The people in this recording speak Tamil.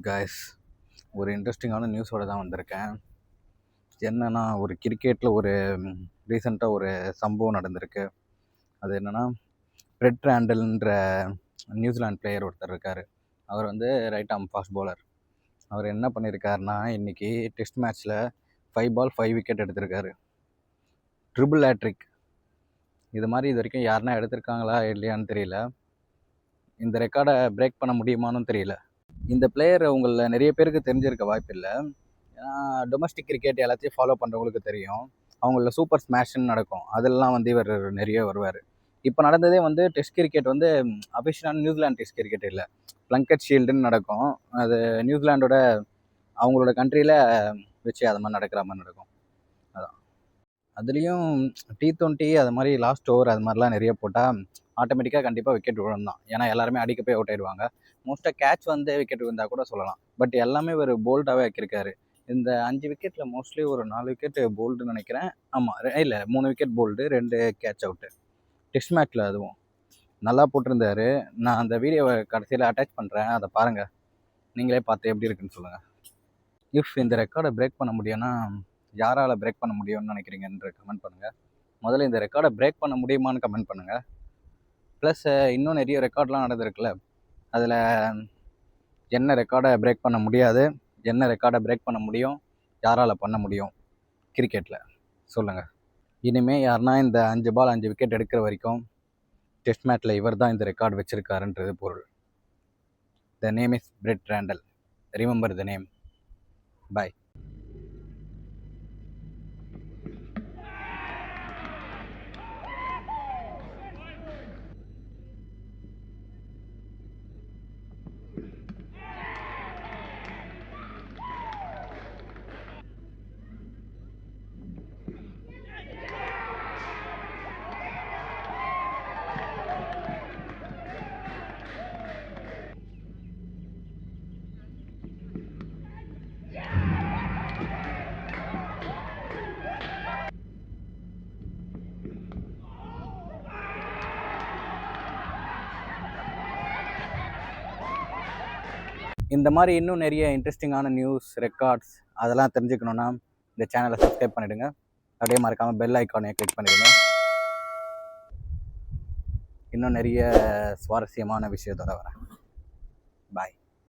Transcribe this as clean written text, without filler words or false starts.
கைஸ், ஒரு இன்ட்ரெஸ்டிங்கான நியூஸோட தான் வந்திருக்கேன். என்னன்னா, ஒரு கிரிக்கெட்டில் ஒரு ரீசெண்டாக ஒரு சம்பவம் நடந்திருக்கு. அது என்னென்னா, பிரெட் ரேண்டல்ன்ற நியூசிலாந்து பிளேயர் ஒருத்தர் இருக்கார். அவர் வந்து ரைட் ஆர்ம் ஃபாஸ்ட் பவுலர். அவர் என்ன பண்ணியிருக்காருன்னா, இன்றைக்கி டெஸ்ட் மேட்ச்சில் 5 பால் 5 விக்கெட் எடுத்திருக்காரு. Triple hat-trick. இது மாதிரி இது வரைக்கும் யாருன்னா எடுத்திருக்காங்களா இல்லையான்னு தெரியல. இந்த ரெக்கார்டை பிரேக் பண்ண முடியுமான்னு தெரியல. இந்த பிளேயர் உங்களில் நிறைய பேருக்கு தெரிஞ்சிருக்க வாய்ப்பு இல்லை. ஏன்னா டொமஸ்டிக் கிரிக்கெட் எல்லாத்தையும் ஃபாலோ பண்ணுறவங்களுக்கு தெரியும். அவங்கள சூப்பர் ஸ்மாஷ்ன்னு நடக்கும், அதெல்லாம் வந்து இவர் நிறைய வருவார். இப்போ நடந்ததே வந்து டெஸ்ட் கிரிக்கெட் வந்து அஃபிஷியலான நியூசிலாந்து டெஸ்ட் கிரிக்கெட் இல்லை, பிளங்கெட் ஷீல்டுன்னு நடக்கும். அது நியூசிலாண்டோட அவங்களோட கண்ட்ரியில் வச்சு அது மாதிரி நடக்கிற மாதிரி நடக்கும். அதான் அதுலேயும் T20 அது மாதிரி லாஸ்ட் ஓவர் அது மாதிரிலாம் நிறைய போட்டால் ஆட்டோமேட்டிக்காக கண்டிப்பாக விக்கெட் விழும் தான். ஏன்னா எல்லாருமே அடிக்க போய் அவுட் ஆகிடுவாங்க. மோஸ்ட்டாக கேட்ச் வந்து விக்கெட் விழுந்தால் கூட சொல்லலாம். பட் எல்லாமே ஒரு போல்டாகவே வைக்கிருக்காரு. இந்த 5 விக்கெட்டில் மோஸ்ட்லி ஒரு 4 விக்கெட் போல்டுன்னு நினைக்கிறேன். ஆமாம், இல்லை 3 wicket bowled, 2 catch out test மேட்ச்சில். அதுவும் நல்லா போட்டிருந்தாரு. நான் அந்த வீடியோவை கடைசியில் அட்டாச் பண்ணுறேன், அதை பாருங்கள். நீங்களே பார்த்து எப்படி இருக்குன்னு சொல்லுங்கள். இஃப் இந்த ரெக்கார்டை பிரேக் பண்ண முடியும்னா யாரால் பிரேக் பண்ண முடியும்னு நினைக்கிறீங்கன்ற கமெண்ட் பண்ணுங்கள். முதல்ல இந்த ரெக்கார்டை பிரேக் பண்ண முடியுமான்னு கமெண்ட் பண்ணுங்கள். ப்ளஸ் இன்னும் நிறைய ரெக்கார்ட்லாம் நடந்திருக்குல்ல, அதில் என்ன ரெக்கார்டை பிரேக் பண்ண முடியாது, என்ன ரெக்கார்டை பிரேக் பண்ண முடியும், யாரால் பண்ண முடியும் கிரிக்கெட்டில் சொல்லுங்கள். இனிமேல் யாருன்னா இந்த 5 பால் 5 விக்கெட் எடுக்கிற வரைக்கும் டெஸ்ட் மேட்ச்சில் இவர் தான் இந்த ரெக்கார்டு வச்சுருக்காருன்றது பொருள். The name is Fred Randall. Remember the name. Boy. இந்த மாதிரி இன்னும் நிறைய இன்ட்ரெஸ்டிங்கான நியூஸ், ரெக்கார்ட்ஸ் அதெல்லாம் தெரிஞ்சுக்கணுன்னா இந்த சேனலை சப்ஸ்கிரைப் பண்ணிவிடுங்க. அப்படியே மறக்காமல் பெல் ஐக்கானை கிளிக் பண்ணிவிடுங்க. இன்னும் நிறைய சுவாரஸ்யமான விஷயத்தோட வரேன். பாய்.